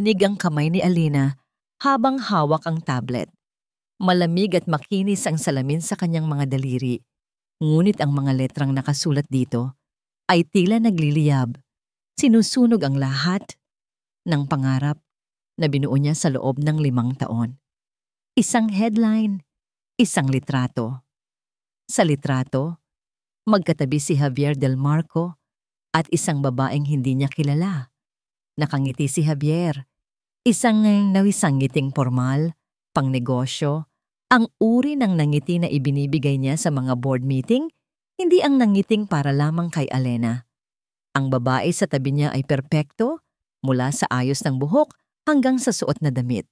Nanginginig ang kamay ni Alina habang hawak ang tablet. Malamig at makinis ang salamin sa kanyang mga daliri. Ngunit ang mga letrang nakasulat dito ay tila nagliliyab. Sinusunog ang lahat ng pangarap na binuo niya sa loob ng 5 taon. Isang headline, isang litrato. Sa litrato, magkatabi si Javier Del Marco at isang babaeng hindi niya kilala. Nakangiti si Javier, isang nawisang ngiting formal, pangnegosyo, ang uri ng nangiti na ibinibigay niya sa mga board meeting, hindi ang nangiting para lamang kay Alena. Ang babae sa tabi niya ay perpekto, mula sa ayos ng buhok hanggang sa suot na damit.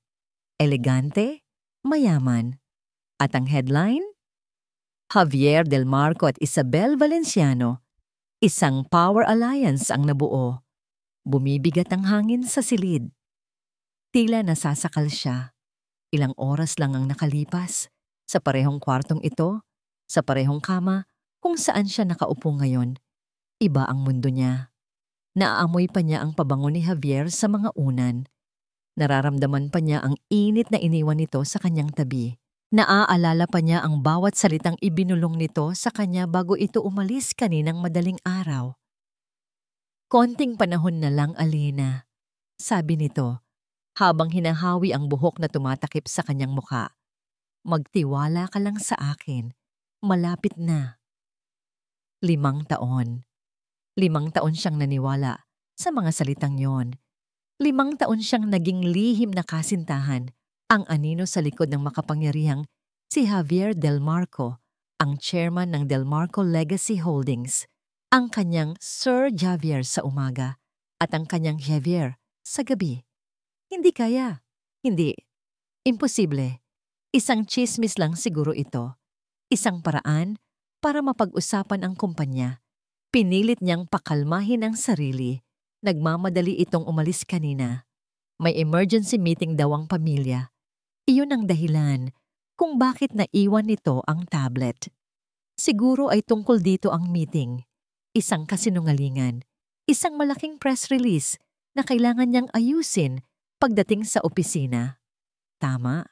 Elegante, mayaman. At ang headline? Javier Del Marco at Isabel Valenciano, isang power alliance ang nabuo. Bumibigat ang hangin sa silid. Tila nasasakal siya. Ilang oras lang ang nakalipas. Sa parehong kwartong ito, sa parehong kama, kung saan siya nakaupo ngayon. Iba ang mundo niya. Naaamoy pa niya ang pabango ni Javier sa mga unan. Nararamdaman pa niya ang init na iniwan nito sa kanyang tabi. Naaalala pa niya ang bawat salitang ibinulong nito sa kanya bago ito umalis kaninang madaling araw. Konting panahon na lang, Alina, sabi nito, habang hinahawi ang buhok na tumatakip sa kanyang mukha. Magtiwala ka lang sa akin. Malapit na. 5 taon. 5 taon siyang naniwala sa mga salitang yon. 5 taon siyang naging lihim na kasintahan, ang anino sa likod ng makapangyarihang si Javier Del Marco, ang chairman ng Del Marco Legacy Holdings, ang kanyang Sir Javier sa umaga at ang kanyang Javier sa gabi. Hindi kaya. Hindi. Imposible. Isang chismis lang siguro ito. Isang paraan para mapag-usapan ang kumpanya. Pinilit niyang pakalmahin ang sarili. Nagmamadali itong umalis kanina. May emergency meeting daw ang pamilya. Iyon ang dahilan kung bakit naiwan nito ang tablet. Siguro ay tungkol dito ang meeting. Isang kasinungalingan. Isang malaking press release na kailangan niyang ayusin pagdating sa opisina. Tama.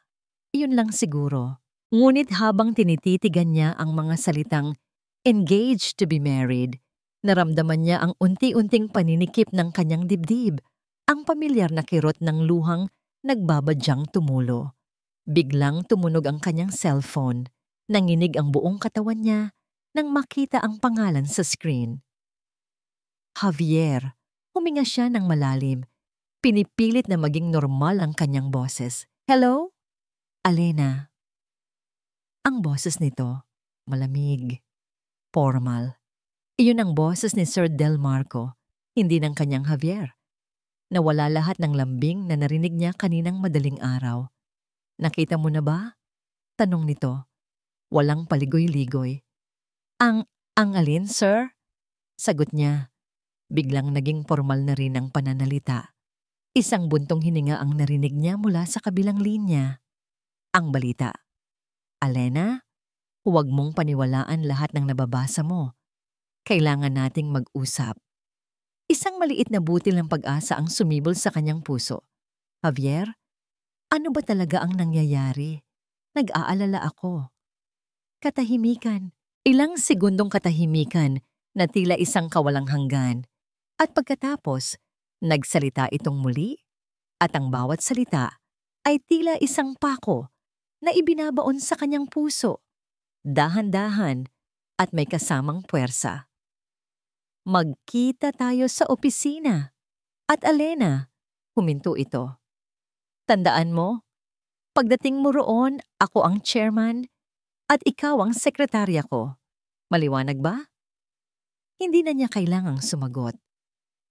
Iyon lang siguro. Ngunit habang tinititigan niya ang mga salitang engaged to be married, naramdaman niya ang unti-unting paninikip ng kanyang dibdib, ang pamilyar na kirot ng luhang nagbabadyang tumulo. Biglang tumunog ang kanyang cellphone. Nanginig ang buong katawan niya nang makita ang pangalan sa screen. Javier. Huminga siya ng malalim. Pinipilit na maging normal ang kanyang boses. Hello? Alena. Ang boses nito, malamig, formal. Iyon ang boses ni Sir Del Marco, hindi ng kanyang Javier. Nawala lahat ng lambing na narinig niya kaninang madaling araw. Nakita mo na ba? Tanong nito. Walang paligoy-ligoy. Ang alin, sir? Sagot niya. Biglang naging formal na rin ang pananalita. Isang buntong hininga ang narinig niya mula sa kabilang linya. Ang balita. Alena, huwag mong paniwalaan lahat ng nababasa mo. Kailangan nating mag-usap. Isang maliit na butil ng pag-asa ang sumibol sa kanyang puso. Javier, ano ba talaga ang nangyayari? Nag-aalala ako. Katahimikan. Ilang segundong katahimikan na tila isang kawalang hanggan. At pagkatapos, nagsalita itong muli at ang bawat salita ay tila isang pako na ibinabaon sa kanyang puso. Dahan-dahan at may kasamang puwersa. Magkita tayo sa opisina. At Alena, huminto ito. Tandaan mo, pagdating mo roon, ako ang chairman at ikaw ang sekretarya ko. Maliwanag ba? Hindi na niya kailangang sumagot.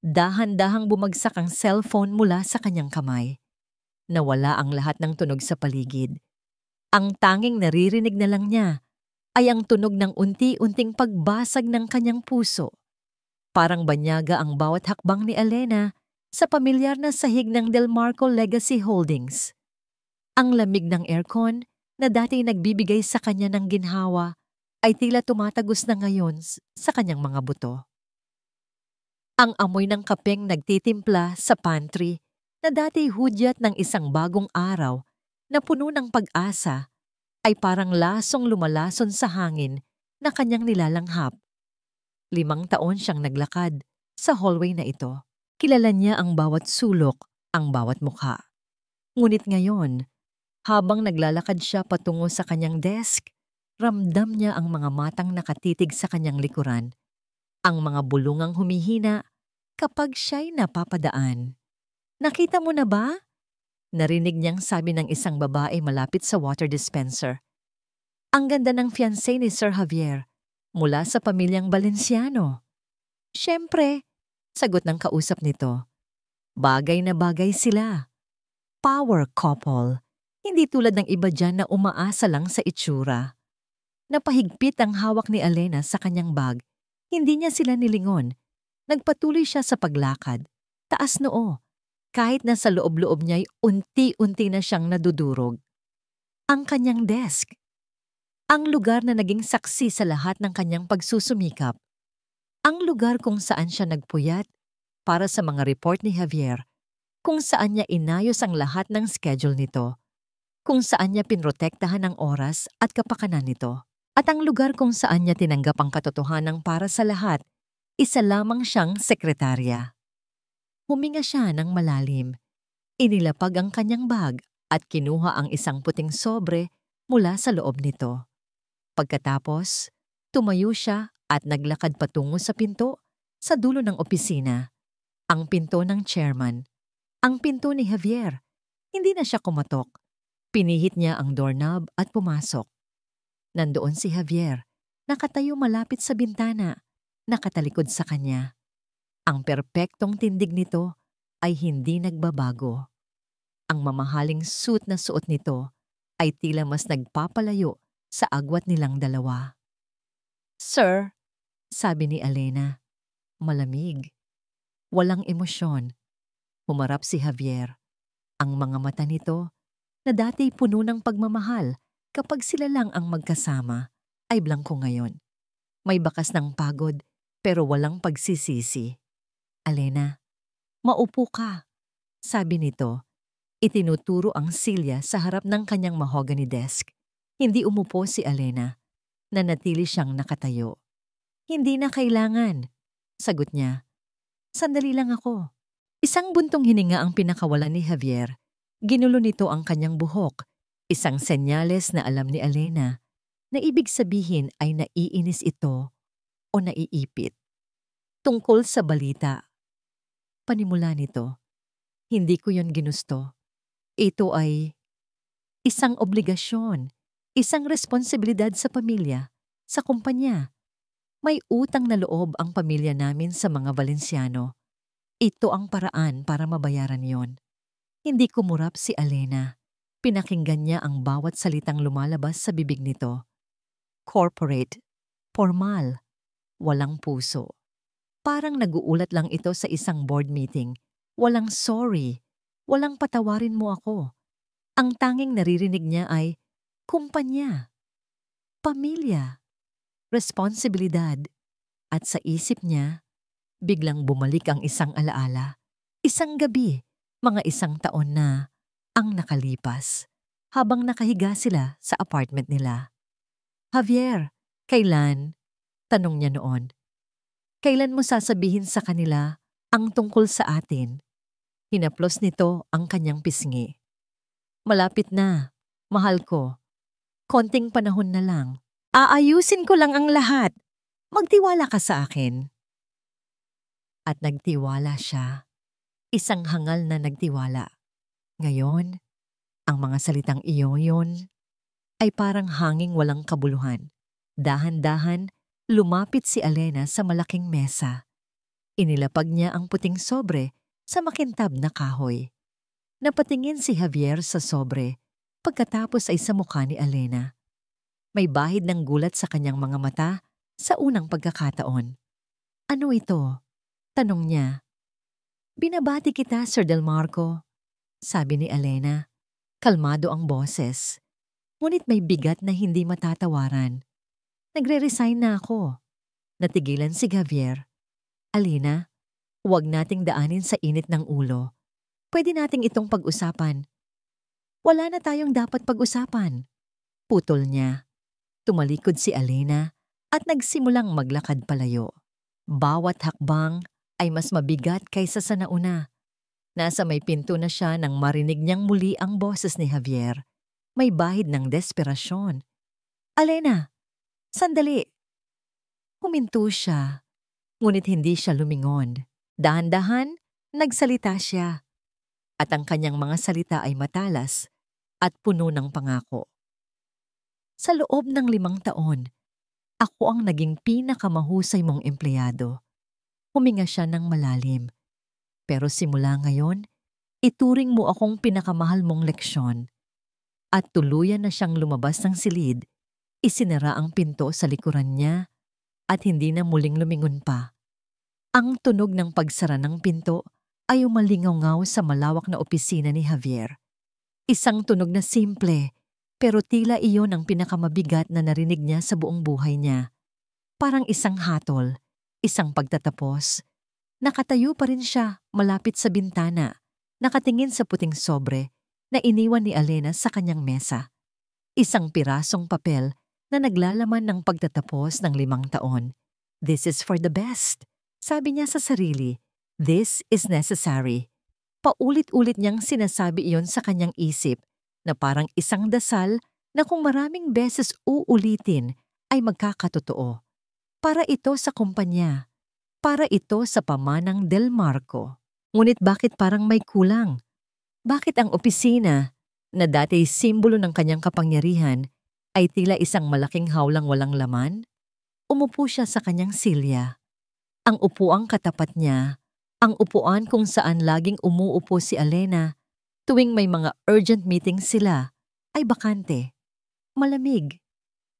Dahan-dahang bumagsak ang cellphone mula sa kanyang kamay. Nawala ang lahat ng tunog sa paligid. Ang tanging naririnig na lang niya ay ang tunog ng unti-unting pagbasag ng kanyang puso. Parang banyaga ang bawat hakbang ni Alena sa pamilyar na sahig ng Del Marco Legacy Holdings. Ang lamig ng aircon na dati nagbibigay sa kanya ng ginhawa ay tila tumatagos na ngayon sa kanyang mga buto. Ang amoy ng kapeng nagtitimpla sa pantry na dati hudyat ng isang bagong araw na puno ng pag-asa, ay parang lasong lumalason sa hangin na kanyang nilalanghap. 5 taon siyang naglakad sa hallway na ito. Kilala niya ang bawat sulok, ang bawat mukha. Ngunit ngayon, habang naglalakad siya patungo sa kanyang desk, ramdam niya ang mga matang nakatitig sa kanyang likuran, ang mga bulungang humihina kapag siya'y napapadaan. "Nakita mo na ba?" Narinig niyang sabi ng isang babae malapit sa water dispenser. "Ang ganda ng fiancé ni Sir Javier, mula sa pamilyang Valenciano." "Siyempre," sagot ng kausap nito. Bagay na bagay sila. Power couple. Hindi tulad ng iba dyan na umaasa lang sa itsura. Napahigpit ang hawak ni Alena sa kanyang bag. Hindi niya sila nilingon. Nagpatuloy siya sa paglakad. Taas noo. Kahit na sa loob-loob niya'y unti-unti na siyang nadudurog. Ang kanyang desk. Ang lugar na naging saksi sa lahat ng kanyang pagsusumikap. Ang lugar kung saan siya nagpuyat para sa mga report ni Javier, kung saan niya inayos ang lahat ng schedule nito, kung saan niya pinrotektahan ang oras at kapakanan nito, at ang lugar kung saan niya tinanggap ang katotohanan para sa lahat, isa lamang siyang sekretarya. Huminga siya ng malalim. Inilapag ang kanyang bag at kinuha ang isang puting sobre mula sa loob nito. Pagkatapos, tumayo siya at naglakad patungo sa pinto sa dulo ng opisina. Ang pinto ng chairman. Ang pinto ni Javier. Hindi na siya kumatok. Pinihit niya ang doorknob at pumasok. Nandoon si Javier, nakatayo malapit sa bintana, nakatalikod sa kanya. Ang perpektong tindig nito ay hindi nagbabago. Ang mamahaling suit na suot nito ay tila mas nagpapalayo sa agwat nilang dalawa. "Sir," sabi ni Alena. Malamig. Walang emosyon. Humarap si Javier. Ang mga mata nito, na dati puno ng pagmamahal kapag sila lang ang magkasama, ay blangko ngayon. May bakas ng pagod pero walang pagsisisi. "Alena, maupo ka," sabi nito. Itinuturo ang silya sa harap ng kanyang mahogany desk. Hindi umupo si Alena. Nanatili siyang nakatayo. "Hindi na kailangan," sagot niya. "Sandali lang ako." Isang buntong hininga ang pinakawalan ni Javier. Ginulo nito ang kanyang buhok. Isang senyales na alam ni Alena na ibig sabihin ay naiinis ito o naiipit. Tungkol sa balita. Panimula nito, "Hindi ko yon ginusto. Ito ay isang obligasyon, isang responsibilidad sa pamilya, sa kumpanya. May utang na loob ang pamilya namin sa mga Valenciano. Ito ang paraan para mabayaran yon." Hindi kumurap si Alena. Pinakinggan niya ang bawat salitang lumalabas sa bibig nito. Corporate, formal, walang puso. Parang naguulat lang ito sa isang board meeting. Walang sorry, walang patawarin mo ako. Ang tanging naririnig niya ay kumpanya, pamilya, responsibilidad. At sa isip niya, biglang bumalik ang isang alaala. Isang gabi, mga 1 taon na ang nakalipas, habang nakahiga sila sa apartment nila. "Javier, kailan?" tanong niya noon. "Kailan mo sasabihin sa kanila ang tungkol sa atin?" Hinaplos nito ang kanyang pisngi. "Malapit na, mahal ko. Konting panahon na lang. Aayusin ko lang ang lahat. Magtiwala ka sa akin." At nagtiwala siya. Isang hangal na nagtiwala. Ngayon, ang mga salitang iyon ay parang hanging walang kabuluhan. Dahan-dahan, lumapit si Alena sa malaking mesa. Inilapag niya ang puting sobre sa makintab na kahoy. Napatingin si Javier sa sobre, pagkatapos ay sa mukha ni Alena. May bahid ng gulat sa kanyang mga mata sa unang pagkakataon. "Ano ito?" tanong niya. "Binabati kita, Sir Delmarco," sabi ni Alena. Kalmado ang boses, ngunit may bigat na hindi matatawaran. "Nagre-resign na ako." Natigilan si Javier. "Alena, huwag nating daanin sa init ng ulo. Pwede nating itong pag-usapan. Wala na tayong dapat pag-usapan. Putol niya. Tumalikod si Alena at nagsimulang maglakad palayo. Bawat hakbang ay mas mabigat kaysa sa nauna. Nasa may pinto na siya nang marinig niyang muli ang boses ni Javier. May bahid ng desperasyon. Alena, sandali. Huminto siya, ngunit hindi siya lumingon. Dahan-dahan, nagsalita siya. At ang kanyang mga salita ay matalas at puno ng pangako. Sa loob ng 5 taon, ako ang naging pinakamahusay mong empleyado. Huminga siya ng malalim. Pero simula ngayon, ituring mo akong pinakamahal mong leksyon. At tuluyan na siyang lumabas ng silid, isinara ang pinto sa likuran niya at hindi na muling lumingon pa. Ang tunog ng pagsara ng pinto ay umalingaw-ngaw sa malawak na opisina ni Javier. Isang tunog na simple, pero tila iyon ang pinakamabigat na narinig niya sa buong buhay niya. Parang isang hatol, isang pagtatapos. Nakatayo pa rin siya malapit sa bintana, nakatingin sa puting sobre na iniwan ni Alena sa kanyang mesa. Isang pirasong papel na naglalaman ng pagtatapos ng 5 taon. This is for the best. Sabi niya sa sarili, this is necessary. Paulit-ulit niyang sinasabi iyon sa kanyang isip na parang isang dasal na kung maraming beses uulitin ay magkakatotoo. Para ito sa kumpanya. Para ito sa pamanang Del Marco. Ngunit bakit parang may kulang? Bakit ang opisina, na dati simbolo ng kanyang kapangyarihan, ay tila isang malaking hawlang walang laman? Umupo siya sa kanyang silya. Ang upuang katapat niya, ang upuan kung saan laging umuupo si Alena tuwing may mga urgent meetings sila, ay bakante. Malamig.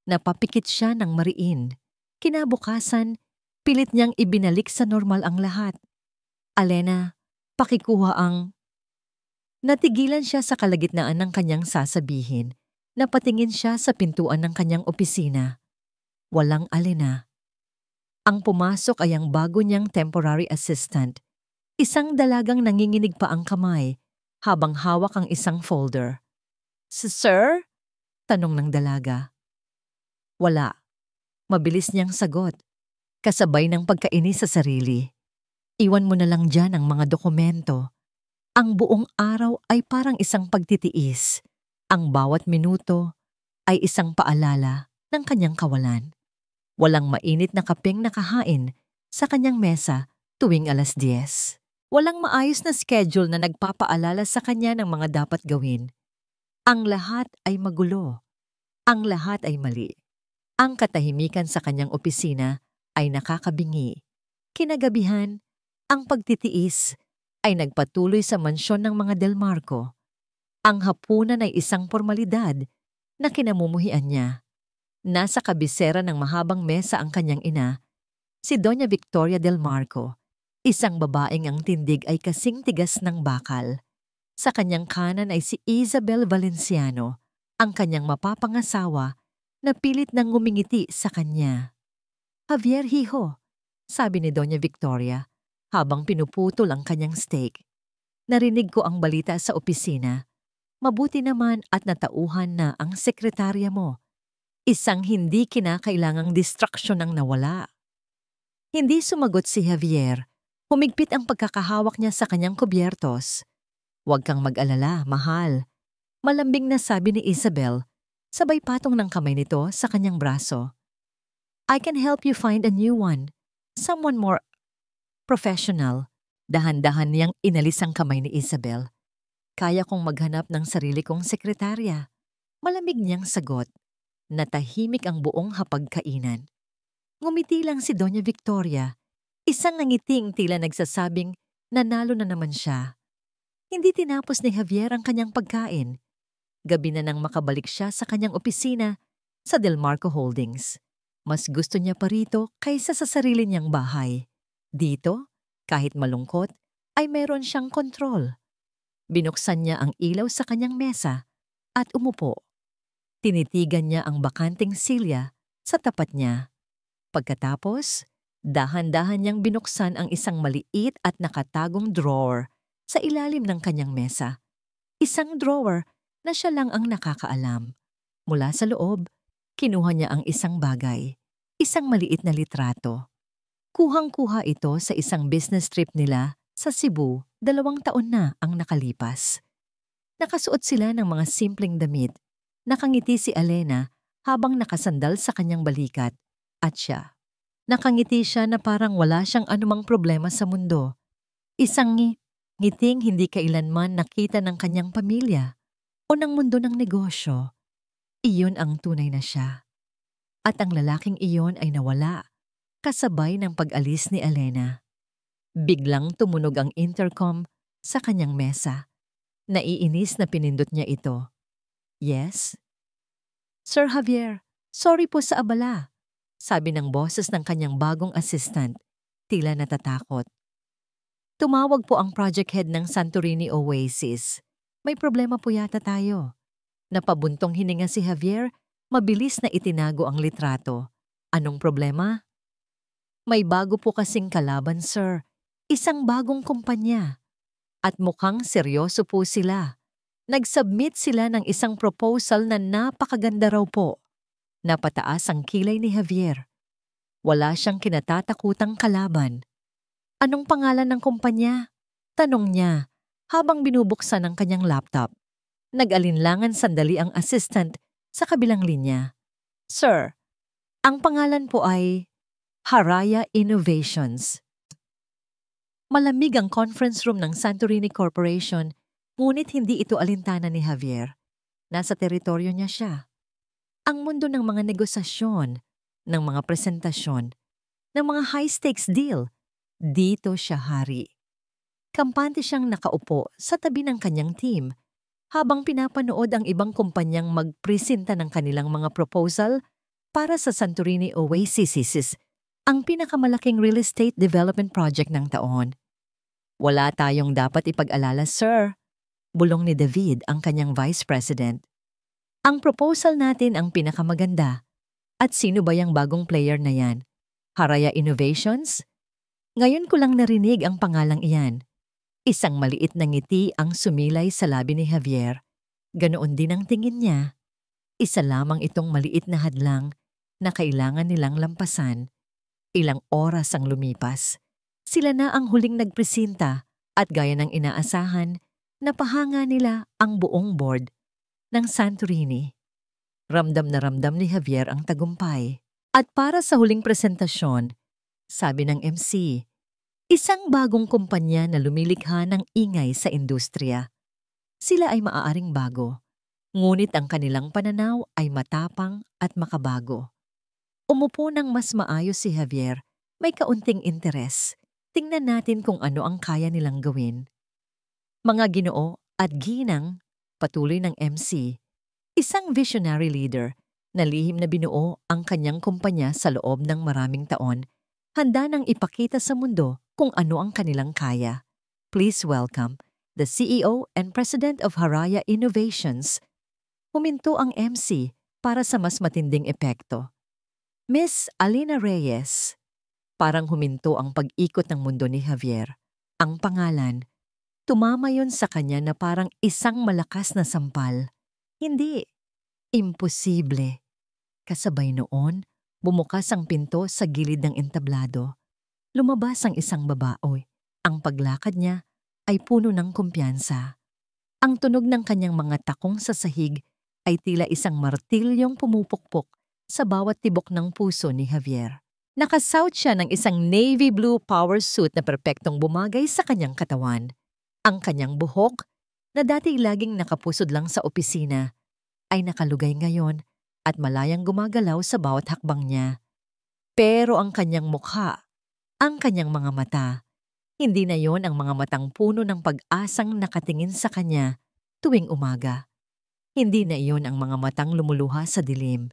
Napapikit siya ng mariin. Kinabukasan, pilit niyang ibinalik sa normal ang lahat. Alena, pakikuha ang... Natigilan siya sa kalagitnaan ng kanyang sasabihin. Napatingin siya sa pintuan ng kanyang opisina. Walang Alena. Ang pumasok ay ang bago niyang temporary assistant. Isang dalagang nanginginig pa ang kamay habang hawak ang isang folder. Sir? Tanong ng dalaga. Wala. Mabilis niyang sagot. Kasabay ng pagkainis sa sarili. Iwan mo na lang dyan ang mga dokumento. Ang buong araw ay parang isang pagtitiis. Ang bawat minuto ay isang paalala ng kanyang kawalan. Walang mainit na kapeng nakahain sa kanyang mesa tuwing 10:00. Walang maayos na schedule na nagpapaalala sa kanya ng mga dapat gawin. Ang lahat ay magulo. Ang lahat ay mali. Ang katahimikan sa kanyang opisina ay nakakabingi. Kinagabihan, ang pagtitiis ay nagpatuloy sa mansyon ng mga Del Marco. Ang hapunan ay isang formalidad na kinamumuhian niya. Nasa kabisera ng mahabang mesa ang kanyang ina, si Doña Victoria Del Marco, isang babaeng ang tindig ay kasing tigas ng bakal. Sa kanyang kanan ay si Isabel Valenciano, ang kanyang mapapangasawa na pilit nang ngumingiti sa kanya. Javier hijo, sabi ni Doña Victoria habang pinuputol ang kanyang steak. Narinig ko ang balita sa opisina. Mabuti naman at natauhan na ang sekretarya mo. Isang hindi kinakailangang distraksyon ang nawala. Hindi sumagot si Javier. Humigpit ang pagkakahawak niya sa kanyang kubyertos. Huwag kang mag-alala, mahal. Malambing na sabi ni Isabel, sabay patong ng kamay nito sa kanyang braso. I can help you find a new one. Someone more professional. Dahan-dahan niyang inalis ang kamay ni Isabel. Kaya kong maghanap ng sarili kong sekretarya. Malamig niyang sagot. Natahimik ang buong hapagkainan. Ngumiti lang si Doña Victoria, isang nangiting tila nagsasabing nanalo na naman siya. Hindi tinapos ni Javier ang kanyang pagkain. Gabi na nang makabalik siya sa kanyang opisina sa Del Marco Holdings. Mas gusto niya pa rito kaysa sa sarili niyang bahay. Dito, kahit malungkot, ay meron siyang kontrol. Binuksan niya ang ilaw sa kanyang mesa at umupo. Tinitigan niya ang bakanting silya sa tapat niya. Pagkatapos, dahan-dahan niyang binuksan ang isang maliit at nakatagong drawer Sa ilalim ng kanyang mesa, isang drawer na siya lang ang nakakaalam. Mula sa loob, kinuha niya ang isang bagay, isang maliit na litrato. Kuhang-kuha ito sa isang business trip nila sa Cebu, 2 taon na ang nakalipas. Nakasuot sila ng mga simpleng damit. Nakangiti si Alena habang nakasandal sa kanyang balikat at siya. Nakangiti siya na parang wala siyang anumang problema sa mundo. Isang ngiting hindi kailanman nakita ng kanyang pamilya o ng mundo ng negosyo. Iyon ang tunay na siya. At ang lalaking iyon ay nawala, kasabay ng pag-alis ni Alena. Biglang tumunog ang intercom sa kanyang mesa. Naiinis na pinindot niya ito. Yes? Sir Javier, sorry po sa abala, sabi ng boses ng kanyang bagong assistant, tila natatakot. Tumawag po ang project head ng Santorini Oasis. May problema po yata tayo. Napabuntong hininga si Javier, mabilis na itinago ang litrato. Anong problema? May bago po kasing kalaban, sir. Isang bagong kumpanya. At mukhang seryoso po sila. Nag-submit sila ng isang proposal na napakaganda raw po. Napataas ang kilay ni Javier. Wala siyang kinatatakutang kalaban. Anong pangalan ng kumpanya? Tanong niya habang binubuksan ang kanyang laptop. Nag-alinlangan sandali ang assistant sa kabilang linya. Sir, ang pangalan po ay Haraya Innovations. Malamig ang conference room ng Santorini Corporation, ngunit hindi ito alintana ni Javier. Nasa teritoryo niya siya. Ang mundo ng mga negosasyon, ng mga presentasyon, ng mga high-stakes deal, dito siya hari. Kampante siyang nakaupo sa tabi ng kanyang team habang pinapanood ang ibang kumpanyang magpresenta ng kanilang mga proposal para sa Santorini Oasis, ang pinakamalaking real estate development project ng taon. Wala tayong dapat ipag-alala, sir, bulong ni David, ang kanyang vice president. Ang proposal natin ang pinakamaganda. At sino ba yung bagong player na yan? Haraya Innovations? Ngayon ko lang narinig ang pangalang iyan. Isang maliit na ngiti ang sumilay sa labi ni Javier. Ganoon din ang tingin niya. Isa lamang itong maliit na hadlang na kailangan nilang lampasan. Ilang oras ang lumipas. Sila na ang huling nagpresenta at gaya ng inaasahan, napahanga nila ang buong board ng Santorini. Ramdam na ramdam ni Javier ang tagumpay. At para sa huling presentasyon, sabi ng MC, isang bagong kumpanya na lumilikha ng ingay sa industriya. Sila ay maaaring bago, ngunit ang kanilang pananaw ay matapang at makabago. Umupo ng mas maayos si Javier, may kaunting interes. Tingnan natin kung ano ang kaya nilang gawin. Mga ginoo at ginang, patuloy ng MC, isang visionary leader na lihim na binuo ang kanyang kumpanya sa loob ng maraming taon, handa nang ipakita sa mundo kung ano ang kanilang kaya. Please welcome the CEO and President of Haraya Innovations. Huminto ang MC para sa mas matinding epekto. Miss Alina Reyes. Parang huminto ang pag-ikot ng mundo ni Javier. Ang pangalan, tumama yon sa kanya na parang isang malakas na sampal. Hindi. Imposible. Kasabay noon, bumukas ang pinto sa gilid ng entablado. Lumabas ang isang babae. Ang paglakad niya ay puno ng kumpiyansa. Ang tunog ng kanyang mga takong sa sahig ay tila isang martilyong pumupukpok sa bawat tibok ng puso ni Javier. Nakasuot siya ng isang navy blue power suit na perpektong bumagay sa kanyang katawan. Ang kanyang buhok, na dati laging nakapusod lang sa opisina, ay nakalugay ngayon at malayang gumagalaw sa bawat hakbang niya. Pero ang kanyang mukha, ang kanyang mga mata, hindi na yon ang mga matang puno ng pag-asang nakatingin sa kanya tuwing umaga. Hindi na iyon ang mga matang lumuluha sa dilim.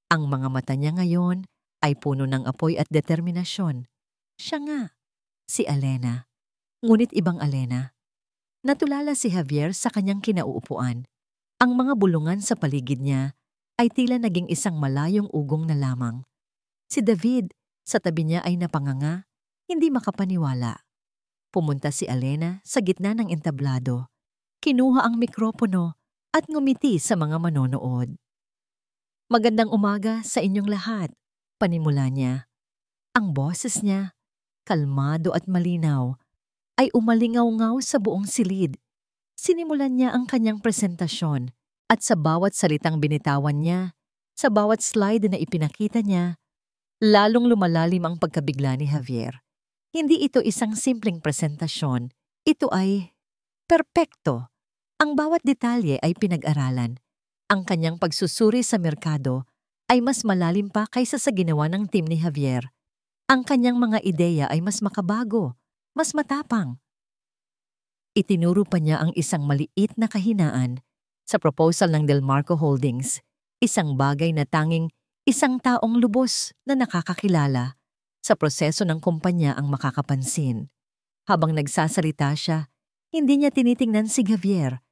Ang mga mata niya ngayon ay puno ng apoy at determinasyon. Siya nga, si Alena. Ngunit ibang Alena. Natulala si Javier sa kanyang kinauupuan. Ang mga bulungan sa paligid niya ay tila naging isang malayong ugong na lamang. Si David, sa tabi niya ay napanganga, hindi makapaniwala. Pumunta si Alena sa gitna ng entablado. Kinuha ang mikropono at ngumiti sa mga manonood. Magandang umaga sa inyong lahat, panimula niya. Ang boses niya, kalmado at malinaw, ay umalingaw-ngaw sa buong silid. Sinimulan niya ang kanyang presentasyon at sa bawat salitang binitawan niya, sa bawat slide na ipinakita niya, lalong lumalalim ang pagkabigla ni Javier. Hindi ito isang simpleng presentasyon, ito ay perpekto. Ang bawat detalye ay pinag-aralan. Ang kanyang pagsusuri sa merkado ay mas malalim pa kaysa sa ginawa ng team ni Javier. Ang kanyang mga ideya ay mas makabago, mas matapang. Itinuro pa niya ang isang maliit na kahinaan sa proposal ng Delmarco Holdings, isang bagay na tanging isang taong lubos na nakakakilala sa proseso ng kumpanya ang makakapansin. Habang nagsasalita siya, hindi niya tinitingnan si Javier,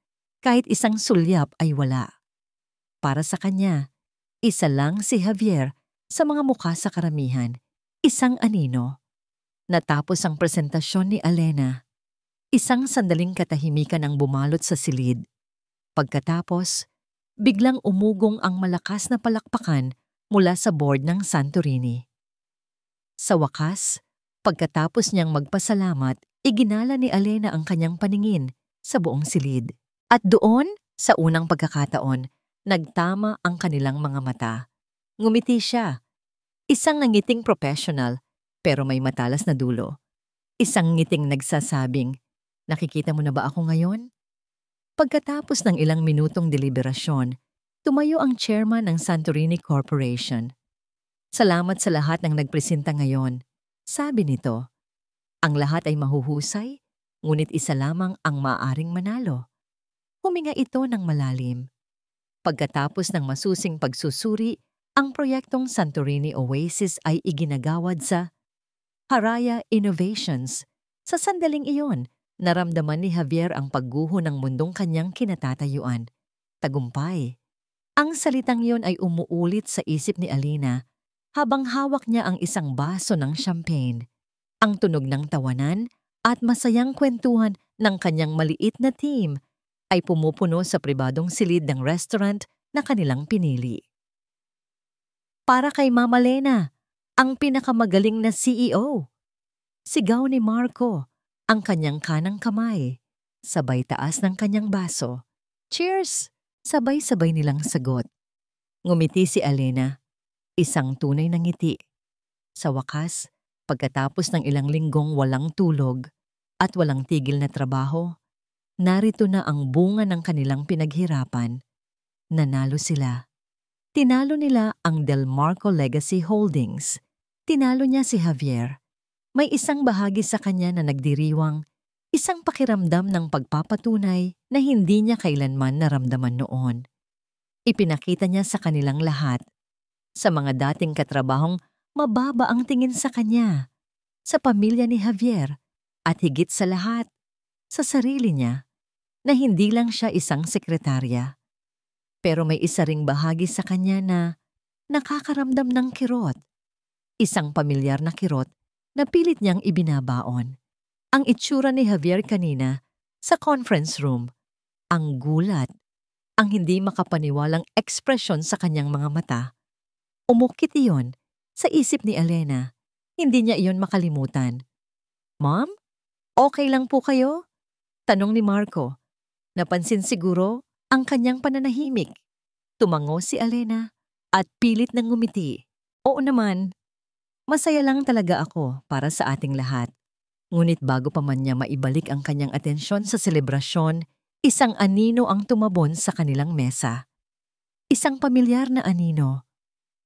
kahit isang sulyap ay wala. Para sa kanya, isa lang si Javier sa mga mukha sa karamihan, isang anino. Natapos ang presentasyon ni Alena. Isang sandaling katahimikan ang bumalot sa silid. Pagkatapos, biglang umugong ang malakas na palakpakan mula sa board ng Santorini. Sa wakas, pagkatapos niyang magpasalamat, iginala ni Alena ang kanyang paningin sa buong silid. At doon, sa unang pagkakataon, nagtama ang kanilang mga mata. Ngumiti siya. Isang nangiting professional, pero may matalas na dulo. Isang ngiting nagsasabing, "Nakikita mo na ba ako ngayon?" Pagkatapos ng ilang minutong deliberasyon, tumayo ang chairman ng Santorini Corporation. "Salamat sa lahat ng nagpresenta ngayon," sabi nito. "Ang lahat ay mahuhusay, ngunit isa lamang ang maaaring manalo." Huminga ito ng malalim. Pagkatapos ng masusing pagsusuri, ang proyektong Santorini Oasis ay iginagawad sa Haraya Innovations. Sa sandaling iyon, naramdaman ni Javier ang pagguho ng mundong kanyang kinatatayuan. Tagumpay. Ang salitang iyon ay umuulit sa isip ni Alena habang hawak niya ang isang baso ng champagne. Ang tunog ng tawanan at masayang kwentuhan ng kanyang maliit na team ay pumupuno sa pribadong silid ng restaurant na kanilang pinili. "Para kay Mama Lena, ang pinakamagaling na CEO!" Sigaw ni Marco, ang kanyang kanang kamay. Sabay taas ng kanyang baso. "Cheers!" Sabay-sabay nilang sagot. Ngumiti si Alena, isang tunay na ngiti. Sa wakas, pagkatapos ng ilang linggong walang tulog at walang tigil na trabaho, narito na ang bunga ng kanilang pinaghirapan. Nanalo sila. Tinalo nila ang Delmarco Legacy Holdings. Tinalo niya si Javier. May isang bahagi sa kanya na nagdiriwang, isang pakiramdam ng pagpapatunay na hindi niya kailanman naramdaman noon. Ipinakita niya sa kanilang lahat, sa mga dating katrabahong mababa ang tingin sa kanya, sa pamilya ni Javier, at higit sa lahat, sa sarili niya, na hindi lang siya isang sekretarya. Pero may isa ring bahagi sa kanya na nakakaramdam ng kirot. Isang pamilyar na kirot na pilit niyang ibinabaon. Ang itsura ni Javier kanina sa conference room. Ang gulat, ang hindi makapaniwalang ekspresyon sa kanyang mga mata. Umukit iyon sa isip ni Alena. Hindi niya iyon makalimutan. "Ma'am, okay lang po kayo?" tanong ni Marco. Napansin siguro ang kanyang pananahimik. Tumango si Alena at pilit nang ngumiti. "Oo naman. Masaya lang talaga ako para sa ating lahat." Ngunit bago pa man niya maibalik ang kanyang atensyon sa selebrasyon, isang anino ang tumabon sa kanilang mesa. Isang pamilyar na anino.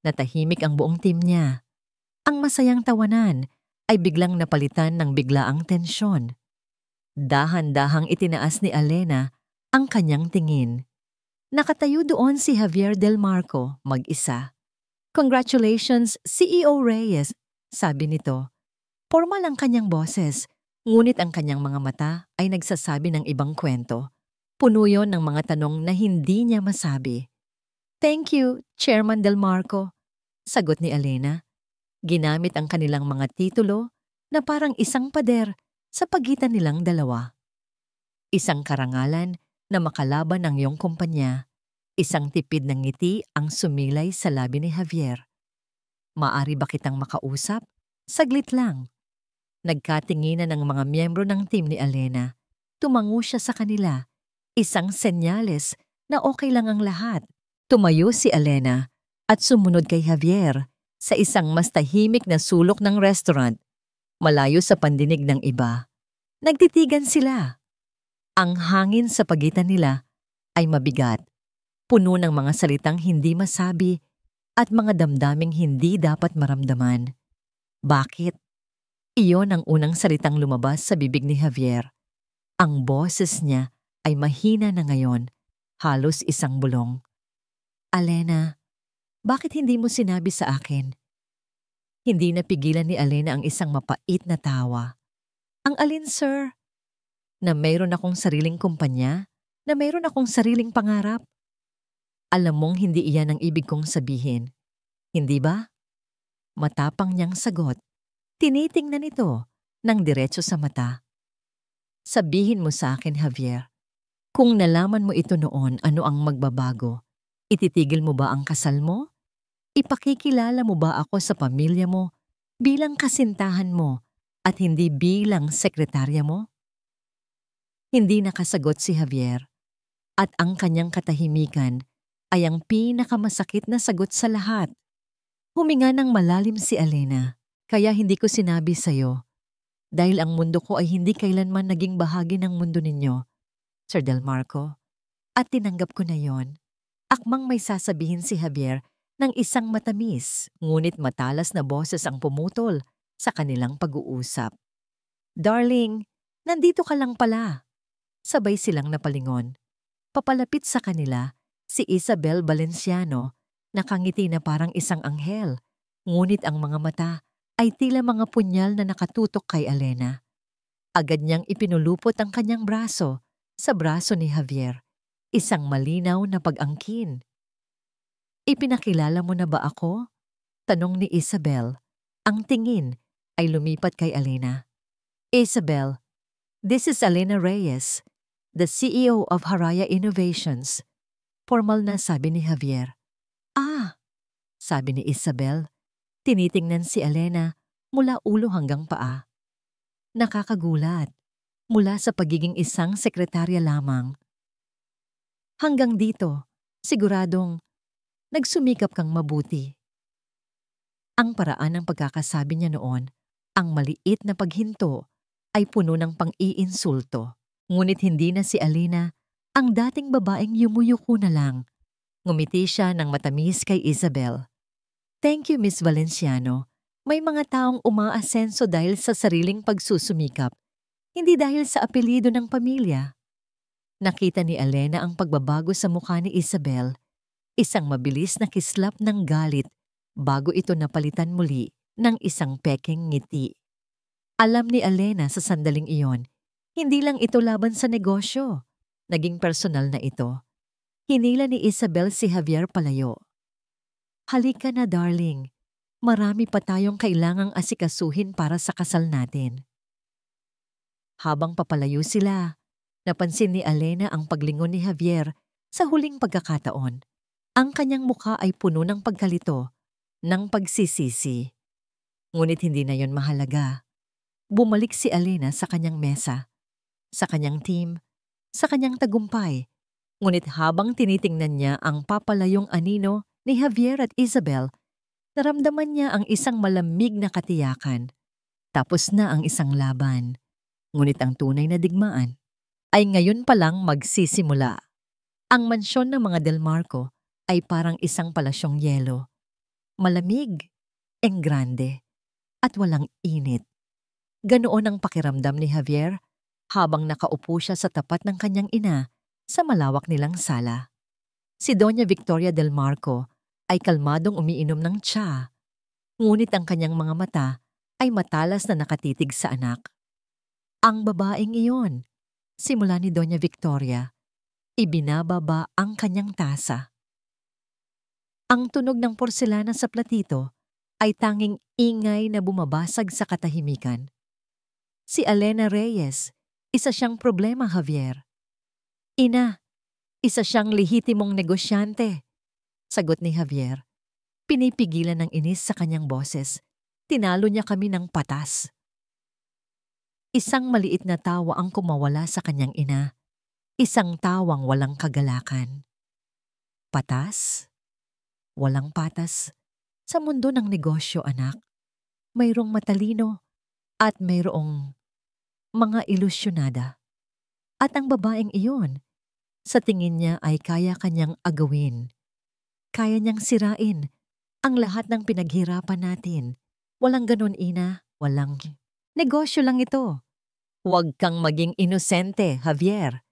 Natahimik ang buong team niya. Ang masayang tawanan ay biglang napalitan ng biglaang tensyon. Dahan-dahang itinaas ni Alena ang kanyang tingin. Nakatayo doon si Javier Delmarco, mag-isa. "Congratulations, CEO Reyes," sabi nito. Formal ang kanyang boses, ngunit ang kanyang mga mata ay nagsasabi ng ibang kwento. Puno yon ng mga tanong na hindi niya masabi. "Thank you, Chairman Delmarco," sagot ni Alena. Ginamit ang kanilang mga titulo na parang isang pader sa pagitan nilang dalawa. Isang karangalan na makalaban ang iyong kumpanya, isang tipid ng ngiti ang sumilay sa labi ni Javier. Maari ba kitang makausap? Saglit lang. Nagkatinginan ng mga miyembro ng team ni Elena. Tumango siya sa kanila. Isang senyales na okay lang ang lahat. Tumayo si Elena at sumunod kay Javier sa isang mas tahimik na sulok ng restaurant, malayo sa pandinig ng iba. Nagtitigan sila. Ang hangin sa pagitan nila ay mabigat, puno ng mga salitang hindi masabi at mga damdaming hindi dapat maramdaman. Bakit? Iyon ang unang salitang lumabas sa bibig ni Javier. Ang boses niya ay mahina na ngayon, halos isang bulong. Elena, bakit hindi mo sinabi sa akin? Hindi napigilan ni Elena ang isang mapait na tawa. Ang alin, sir? Na mayroon akong sariling kumpanya? Na mayroon akong sariling pangarap? Alam mong hindi iyan ang ibig kong sabihin. Hindi ba? Matapang niyang sagot. Tinitingnan ito ng diretso sa mata. Sabihin mo sa akin, Javier, kung nalaman mo ito noon, ano ang magbabago? Ititigil mo ba ang kasal mo? Ipakikilala mo ba ako sa pamilya mo bilang kasintahan mo at hindi bilang sekretarya mo? Hindi nakasagot si Javier at ang kanyang katahimikan ay ang pinakamasakit na sagot sa lahat. Huminga ng malalim si Elena, kaya hindi ko sinabi sa'yo dahil ang mundo ko ay hindi kailanman naging bahagi ng mundo ninyo, Sir Delmarco, at tinanggap ko na yon. Akmang may sasabihin si Javier ng isang matamis ngunit matalas na boses ang pumutol sa kanilang pag-uusap. Darling, nandito ka lang pala. Sabay silang napalingon. Papalapit sa kanila si Isabel Valenciano, nakangiti na parang isang anghel, ngunit ang mga mata ay tila mga punyal na nakatutok kay Elena. Agad niyang ipinulupot ang kanyang braso sa braso ni Javier, isang malinaw na pag-angkin. Ipinakilala mo na ba ako? Tanong ni Isabel. Ang tingin ay lumipat kay Elena. Isabel, this is Elena Reyes, the CEO of Haraya Innovations. Formal na sabi ni Javier. Ah, sabi ni Isabel. Tinitingnan si Elena mula ulo hanggang paa. Nakakagulat, mula sa pagiging isang sekretarya lamang. Hanggang dito, siguradong nagsumikap kang mabuti. Ang paraan ng pagkakasabi niya noon, ang maliit na paghinto, ay puno ng pang-iinsulto. Ngunit hindi na si Elena ang dating babaeng yumuyuko na lang. Ngumiti siya ng matamis kay Isabel. Thank you, Miss Valenciano. May mga taong umaasenso dahil sa sariling pagsusumikap, hindi dahil sa apelyido ng pamilya. Nakita ni Elena ang pagbabago sa mukha ni Isabel, isang mabilis na kislap ng galit bago ito napalitan muli ng isang pekeng ngiti. Alam ni Elena sa sandaling iyon, hindi lang ito laban sa negosyo, naging personal na ito. Hinila ni Isabel si Javier palayo. Halika na, darling. Marami pa tayong kailangang asikasuhin para sa kasal natin. Habang papalayo sila, napansin ni Elena ang paglingon ni Javier sa huling pagkakataon. Ang kanyang mukha ay puno ng pagkalito, ng pagsisisi. Ngunit hindi na yon mahalaga. Bumalik si Elena sa kanyang mesa, sa kanyang team, sa kanyang tagumpay. Ngunit habang tinitingnan niya ang papalayong anino ni Javier at Isabel, naramdaman niya ang isang malamig na katiyakan. Tapos na ang isang laban. Ngunit ang tunay na digmaan ay ngayon pa lang magsisimula. Ang mansyon ng mga Delmarco ay parang isang palasyong yelo. Malamig, enggrande, at walang init. Ganoon ang pakiramdam ni Javier habang nakaupo siya sa tapat ng kanyang ina sa malawak nilang sala. Si Doña Victoria Delmarco ay kalmadong umiinom ng tsa, ngunit ang kanyang mga mata ay matalas na nakatitig sa anak. Ang babaeng iyon, simula ni Doña Victoria, ibinababa ang kanyang tasa. Ang tunog ng porselana sa platito ay tanging ingay na bumabasag sa katahimikan. Si Elena Reyes, isa siyang problema, Javier. Ina, isa siyang lehitimong negosyante. Sagot ni Javier. Pinipigilan ng inis sa kanyang boses. Tinalo niya kami ng patas. Isang maliit na tawa ang kumawala sa kanyang ina. Isang tawang walang kagalakan. Patas? Walang patas. Sa mundo ng negosyo, anak, mayroong matalino at mayroong mga ilusyonada. At ang babaeng iyon, sa tingin niya ay kaya kanyang agawin. Kaya niyang sirain ang lahat ng pinaghirapan natin. Walang ganun, ina. Walang. Negosyo lang ito. Huwag kang maging inosente, Javier.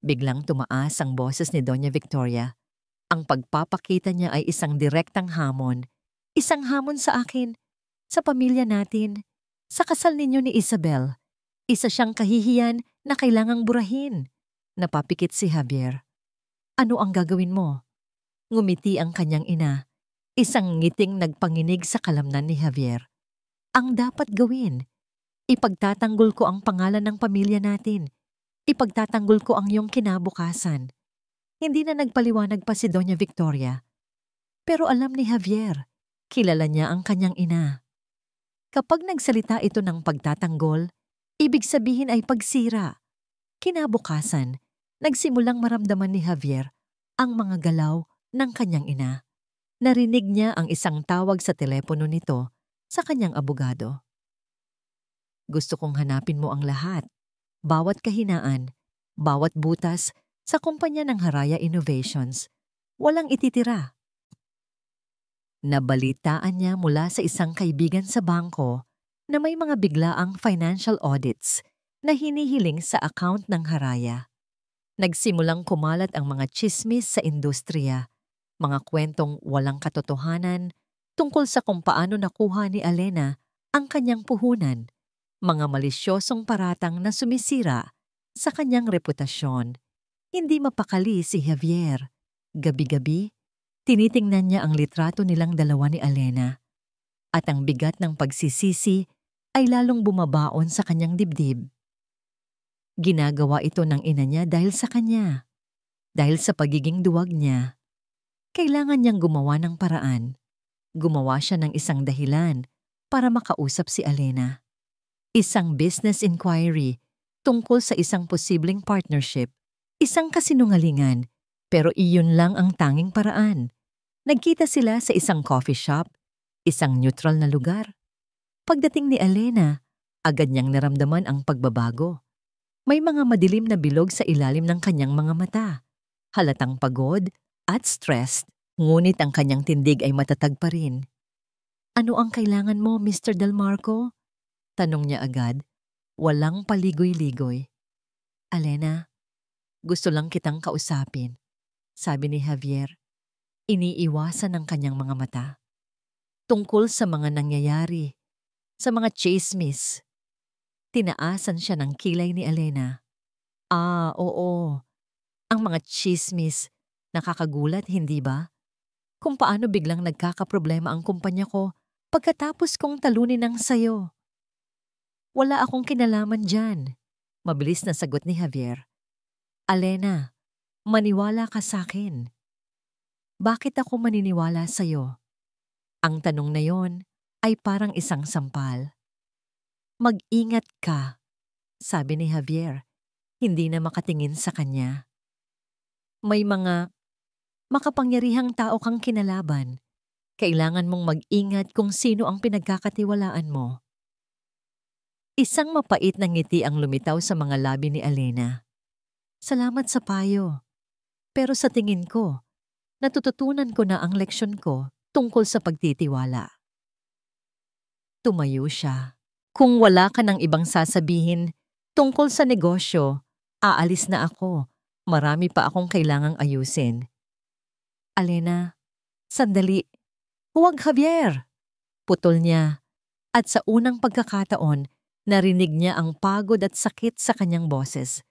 Biglang tumaas ang boses ni Doña Victoria. Ang pagpapakita niya ay isang direktang hamon. Isang hamon sa akin, sa pamilya natin, sa kasal ninyo ni Isabel. Isa siyang kahihiyan na kailangang burahin. Napapikit si Javier. Ano ang gagawin mo? Ngumiti ang kanyang ina. Isang ngiting nagpanginig sa kalamnan ni Javier. Ang dapat gawin, ipagtatanggol ko ang pangalan ng pamilya natin. Ipagtatanggol ko ang iyong kinabukasan. Hindi na nagpaliwanag pa si Doña Victoria. Pero alam ni Javier, kilala niya ang kanyang ina. Kapag nagsalita ito ng pagtatanggol, ibig sabihin ay pagsira. Kinabukasan, nagsimulang maramdaman ni Javier ang mga galaw ng kanyang ina. Narinig niya ang isang tawag sa telepono nito sa kanyang abogado. Gusto kong hanapin mo ang lahat. Bawat kahinaan, bawat butas sa kumpanya ng Haraya Innovations, walang ititira. Nabalitaan niya mula sa isang kaibigan sa bangko na may mga biglaang financial audits na hinihiling sa account ng Haraya. Nagsimulang kumalat ang mga tsismis sa industriya, mga kwentong walang katotohanan tungkol sa kung paano nakuha ni Elena ang kanyang puhunan, mga malisyosong paratang na sumisira sa kanyang reputasyon. Hindi mapakali si Javier. Gabi-gabi, tinitingnan niya ang litrato nilang dalawa ni Elena. At ang bigat ng pagsisisi ay lalong bumabaon sa kanyang dibdib. Ginagawa ito ng ina niya dahil sa kanya. Dahil sa pagiging duwag niya. Kailangan niyang gumawa ng paraan. Gumawa siya ng isang dahilan para makausap si Elena. Isang business inquiry tungkol sa isang posibleng partnership. Isang kasinungalingan, pero iyon lang ang tanging paraan. Nagkita sila sa isang coffee shop, isang neutral na lugar. Pagdating ni Elena, agad niyang naramdaman ang pagbabago. May mga madilim na bilog sa ilalim ng kanyang mga mata. Halatang pagod at stressed, ngunit ang kanyang tindig ay matatag pa rin. Ano ang kailangan mo, Mr. Del Marco? Tanong niya agad, walang paligoy-ligoy. Elena, gusto lang kitang kausapin, sabi ni Javier. Iniiwasan ng kanyang mga mata. Tungkol sa mga nangyayari, sa mga chismis. Tinaasan siya ng kilay ni Elena. Oo. Ang mga chismis, nakakagulat, hindi ba? Kung paano biglang nagkakaproblema ang kumpanya ko pagkatapos kong talunin ng sayo. Wala akong kinalaman dyan, mabilis na sagot ni Javier. Elena, maniwala ka sa akin. Bakit ako maniniwala sa'yo? Ang tanong na yon ay parang isang sampal. Mag-ingat ka, sabi ni Javier, hindi na makatingin sa kanya. May mga makapangyarihang tao kang kinalaban. Kailangan mong mag-ingat kung sino ang pinagkakatiwalaan mo. Isang mapait na ngiti ang lumitaw sa mga labi ni Elena. Salamat sa payo. Pero sa tingin ko, natututunan ko na ang leksyon ko tungkol sa pagtitiwala. Tumayo siya. Kung wala ka ng ibang sasabihin tungkol sa negosyo, aalis na ako. Marami pa akong kailangang ayusin. Elena, sandali. Huwag, Javier! Putol niya. At sa unang pagkakataon, narinig niya ang pagod at sakit sa kanyang boses.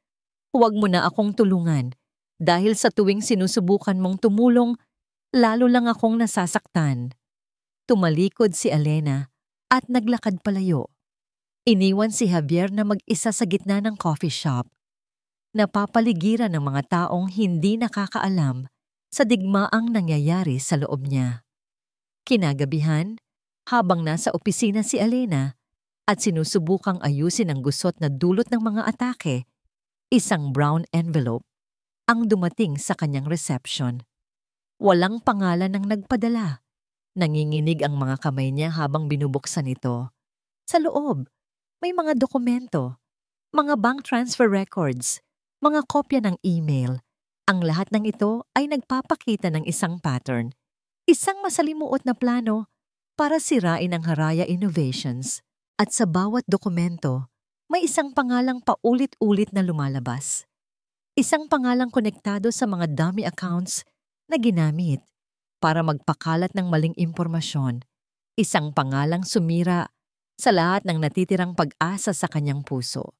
Huwag mo na akong tulungan. Dahil sa tuwing sinusubukan mong tumulong, lalo lang akong nasasaktan. Tumalikod si Elena at naglakad palayo. Iniwan si Javier na mag-isa sa gitna ng coffee shop. Napapaligiran ng mga taong hindi nakakaalam sa digmaang nangyayari sa loob niya. Kinagabihan, habang nasa opisina si Elena at sinusubukang ayusin ang gusot na dulot ng mga atake, isang brown envelope ang dumating sa kanyang reception. Walang pangalan ng nagpadala. Nanginginig ang mga kamay niya habang binubuksan ito. Sa loob, may mga dokumento, mga bank transfer records, mga kopya ng email. Ang lahat ng ito ay nagpapakita ng isang pattern, isang masalimuot na plano para sirain ang Haraya Innovations. At sa bawat dokumento, may isang pangalang paulit-ulit na lumalabas. Isang pangalang konektado sa mga dummy accounts na ginamit para magpakalat ng maling impormasyon. Isang pangalang sumira sa lahat ng natitirang pag-asa sa kanyang puso.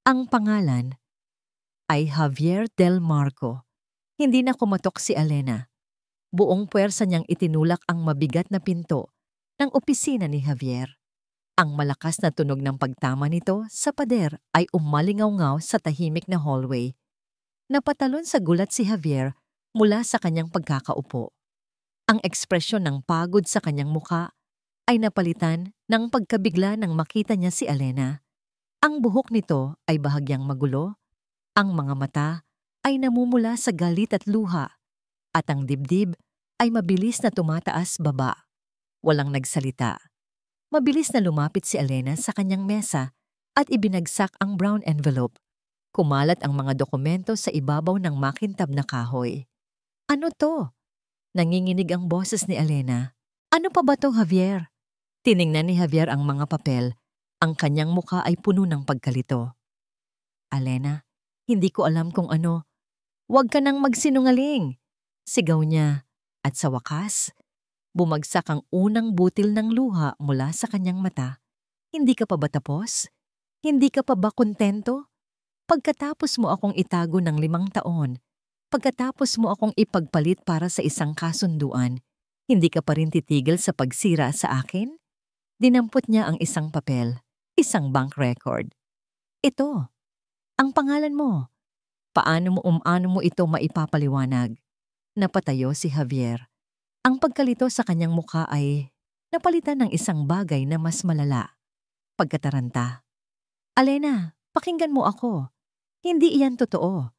Ang pangalan ay Javier Del Marco. Hindi na kumatok si Elena. Buong puwersa niyang itinulak ang mabigat na pinto ng opisina ni Javier. Ang malakas na tunog ng pagtama nito sa pader ay umalingaw-ngaw sa tahimik na hallway. Napatalon sa gulat si Javier mula sa kanyang pagkakaupo. Ang ekspresyon ng pagod sa kanyang muka ay napalitan ng pagkabigla nang makita niya si Elena. Ang buhok nito ay bahagyang magulo, ang mga mata ay namumula sa galit at luha, at ang dibdib ay mabilis na tumataas baba. Walang nagsalita. Mabilis na lumapit si Elena sa kanyang mesa at ibinagsak ang brown envelope. Kumalat ang mga dokumento sa ibabaw ng makintab na kahoy. Ano to? Nanginginig ang boses ni Elena. Ano pa ba to, Javier? Tiningnan ni Javier ang mga papel. Ang kanyang mukha ay puno ng pagkalito. Elena, hindi ko alam kung ano. Huwag ka nang magsinungaling. Sigaw niya. At sa wakas, bumagsak ang unang butil ng luha mula sa kanyang mata. Hindi ka pa ba tapos? Hindi ka pa ba kontento? Pagkatapos mo akong itago ng 5 taon, pagkatapos mo akong ipagpalit para sa isang kasunduan, hindi ka pa rin titigil sa pagsira sa akin? Dinampot niya ang isang papel, isang bank record. Ito, ang pangalan mo. Paano mo ito maipapaliwanag? Napatayo si Javier. Ang pagkalito sa kanyang mukha ay napalitan ng isang bagay na mas malala. Pagkataranta. Elena, pakinggan mo ako. Hindi iyan totoo.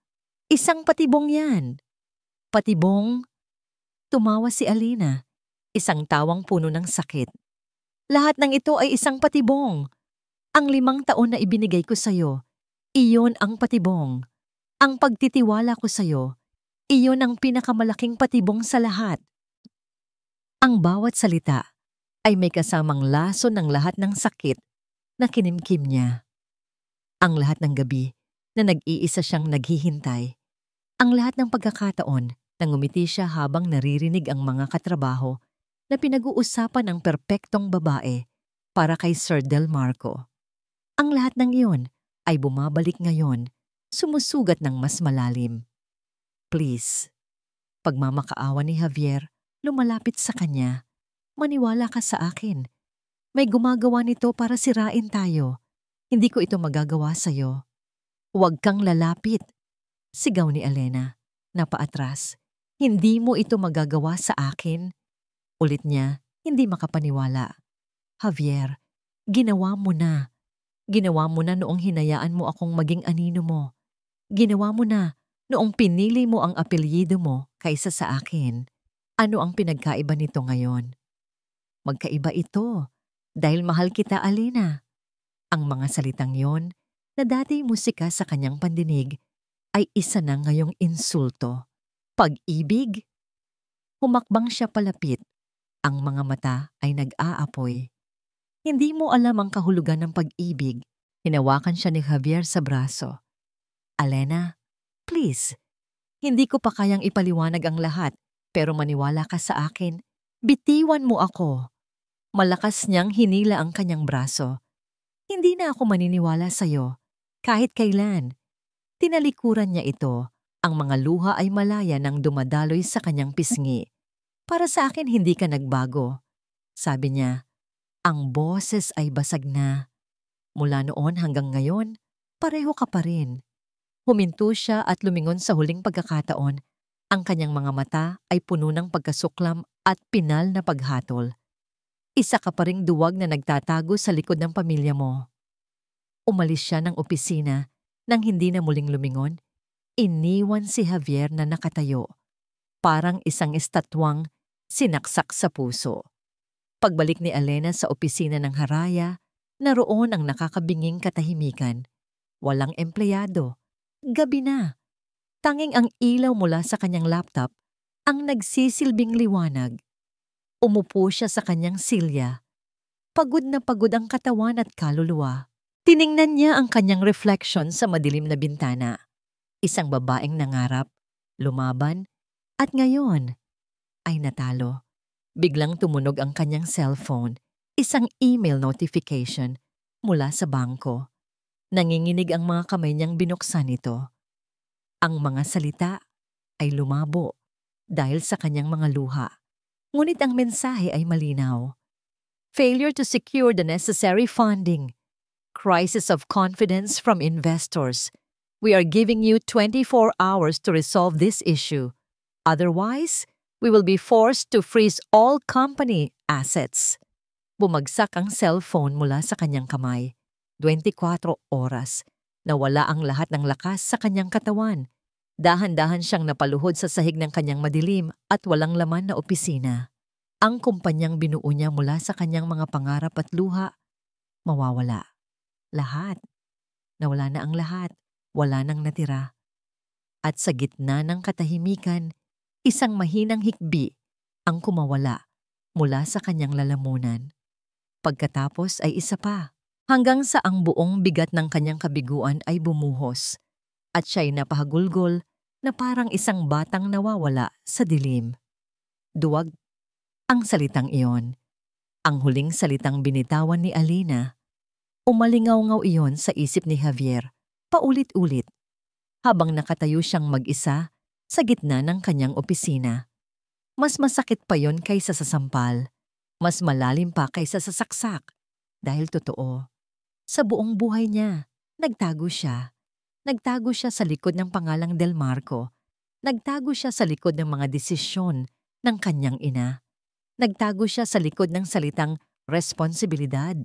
Isang patibong yan. Patibong? Tumawa si Elena, isang tawang puno ng sakit. Lahat ng ito ay isang patibong. Ang 5 taon na ibinigay ko sa'yo, iyon ang patibong. Ang pagtitiwala ko sa'yo, iyon ang pinakamalaking patibong sa lahat. Ang bawat salita ay may kasamang laso ng lahat ng sakit na kinimkim niya. Ang lahat ng gabi na nag-iisa siyang naghihintay. Ang lahat ng pagkakataon na ngumiti siya habang naririnig ang mga katrabaho na pinag-uusapan ng perpektong babae para kay Sir Del Marco. Ang lahat ng iyon ay bumabalik ngayon, sumusugat ng mas malalim. Please, pagmamakaawa ni Javier, lumalapit sa kanya. Maniwala ka sa akin. May gumagawa nito para sirain tayo. Hindi ko ito magagawa sa'yo. Huwag kang lalapit. Sigaw ni Elena, napaatras. Hindi mo ito magagawa sa akin. Ulit niya, hindi makapaniwala. Javier, ginawa mo na. Ginawa mo na noong hinayaan mo akong maging anino mo. Ginawa mo na noong pinili mo ang apelyido mo kaysa sa akin. Ano ang pinagkaiba nito ngayon? Magkaiba ito dahil mahal kita, Elena. Ang mga salitang yon na dati musika sa kanyang pandinig ay isa na ngayong insulto. Pag-ibig? Humakbang siya palapit. Ang mga mata ay nag-aapoy. Hindi mo alam ang kahulugan ng pag-ibig. Hinawakan siya ni Javier sa braso. Elena, please. Hindi ko pa kayang ipaliwanag ang lahat, pero maniwala ka sa akin. Bitiwan mo ako. Malakas niyang hinila ang kanyang braso. Hindi na ako maniniwala sa'yo. Kahit kailan. Tinalikuran niya ito. Ang mga luha ay malaya nang dumadaloy sa kanyang pisngi. Para sa akin hindi ka nagbago. Sabi niya, ang boses ay basag na. Mula noon hanggang ngayon, pareho ka pa rin. Huminto siya at lumingon sa huling pagkakataon. Ang kanyang mga mata ay puno ng pagkasuklam at pinal na paghatol. Isa ka pa ring duwag na nagtatago sa likod ng pamilya mo. Umalis siya ng opisina nang hindi na muling lumingon. Iniwan si Javier na nakatayo, parang isang estatwang sinaksak sa puso. Pagbalik ni Elena sa opisina ng Haraya, naroon ang nakakabinging katahimikan. Walang empleyado. Gabi na. Tanging ang ilaw mula sa kanyang laptop ang nagsisilbing liwanag. Umupo siya sa kanyang silya. Pagod na pagod ang katawan at kaluluwa. Tiningnan niya ang kanyang reflection sa madilim na bintana. Isang babaeng nangarap, lumaban, at ngayon ay natalo. Biglang tumunog ang kanyang cellphone. Isang email notification mula sa bangko. Nanginginig ang mga kamay niyang binuksan ito. Ang mga salita ay lumabo dahil sa kanyang mga luha. Ngunit ang mensahe ay malinaw. Failure to secure the necessary funding. Crisis of confidence from investors. We are giving you 24 hours to resolve this issue. Otherwise, we will be forced to freeze all company assets. Bumagsak ang cellphone mula sa kanyang kamay. 24 oras. Nawala ang lahat ng lakas sa kanyang katawan. Dahan-dahan siyang napaluhod sa sahig ng kanyang madilim at walang laman na opisina. Ang kumpanyang binuo niya mula sa kanyang mga pangarap at luha, mawawala. Lahat. Nawala na ang lahat. Wala nang natira. At sa gitna ng katahimikan, isang mahinang hikbi ang kumawala mula sa kanyang lalamunan. Pagkatapos ay isa pa, hanggang sa ang buong bigat ng kanyang kabiguan ay bumuhos at siya'y napahagulgol na parang isang batang nawawala sa dilim. Duwag ang salitang iyon. Ang huling salitang binitawan ni Alina. Umalingaw-ngaw iyon sa isip ni Javier, paulit-ulit, habang nakatayo siyang mag-isa sa gitna ng kanyang opisina. Mas masakit pa yon kaysa sa sampal. Mas malalim pa kaysa sa saksak. Dahil totoo, sa buong buhay niya, nagtago siya. Nagtago siya sa likod ng pangalang Del Marco. Nagtago siya sa likod ng mga desisyon ng kanyang ina. Nagtago siya sa likod ng salitang responsibilidad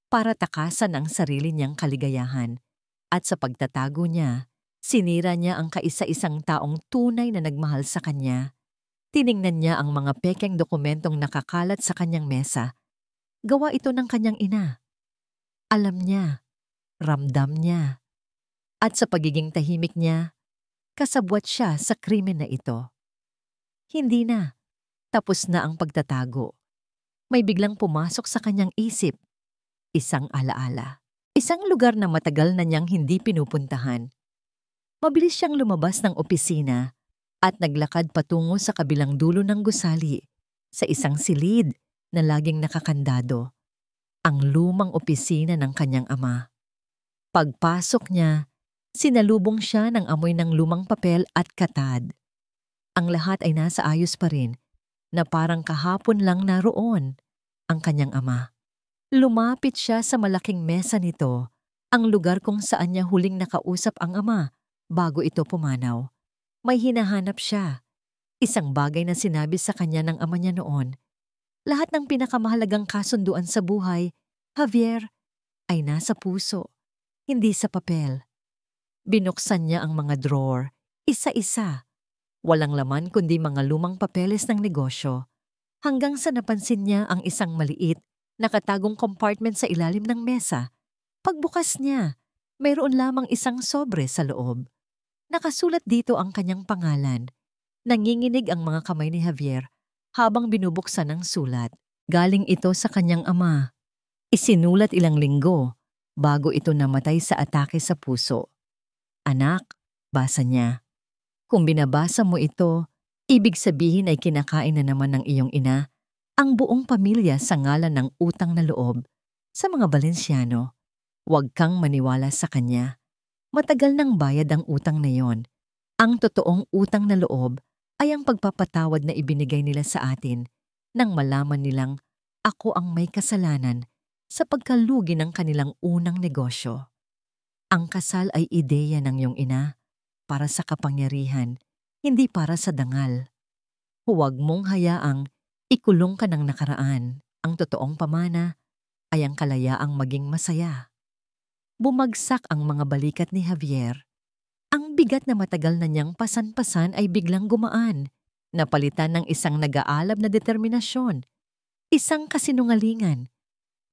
para takasan ang sarili niyang kaligayahan. At sa pagtatago niya, sinira niya ang kaisa-isang taong tunay na nagmahal sa kanya. Tiningnan niya ang mga pekeng dokumentong nakakalat sa kanyang mesa. Gawa ito ng kanyang ina. Alam niya, ramdam niya. At sa pagiging tahimik niya, kasabwat siya sa krimen na ito. Hindi na. Tapos na ang pagtatago. May biglang pumasok sa kanyang isip. Isang alaala. Isang lugar na matagal na niyang hindi pinupuntahan. Mabilis siyang lumabas ng opisina at naglakad patungo sa kabilang dulo ng gusali sa isang silid na laging nakakandado. Ang lumang opisina ng kanyang ama. Pagpasok niya, sinalubong siya ng amoy ng lumang papel at katad. Ang lahat ay nasa ayos pa rin, na parang kahapon lang naroon ang kanyang ama. Lumapit siya sa malaking mesa nito, ang lugar kung saan niya huling nakausap ang ama bago ito pumanaw. May hinahanap siya. Isang bagay na sinabi sa kanya ng ama niya noon. Lahat ng pinakamahalagang kasunduan sa buhay, Javier, ay nasa puso, hindi sa papel. Binuksan niya ang mga drawer, isa-isa. Walang laman kundi mga lumang papeles ng negosyo. Hanggang sa napansin niya ang isang maliit, nakatagong compartment sa ilalim ng mesa. Pagbukas niya, mayroon lamang isang sobre sa loob. Nakasulat dito ang kanyang pangalan. Nanginginig ang mga kamay ni Javier habang binubuksan ang sulat. Galing ito sa kanyang ama. Isinulat ilang linggo bago ito namatay sa atake sa puso. Anak, basa niya. Kung binabasa mo ito, ibig sabihin ay kinakain na naman ng iyong ina ang buong pamilya sa ngalan ng utang na loob sa mga Balenciano. Huwag kang maniwala sa kanya. Matagal nang bayad ang utang na yon. Ang totoong utang na loob ay ang pagpapatawad na ibinigay nila sa atin nang malaman nilang ako ang may kasalanan sa pagkalugi ng kanilang unang negosyo. Ang kasal ay ideya ng iyong ina para sa kapangyarihan, hindi para sa dangal. Huwag mong hayaang ikulong ka ng nakaraan. Ang totoong pamana ay ang kalayaang maging masaya. Bumagsak ang mga balikat ni Javier. Ang bigat na matagal na niyang pasan-pasan ay biglang gumaan, napalitan ng isang nag-aalab na determinasyon, isang kasinungalingan.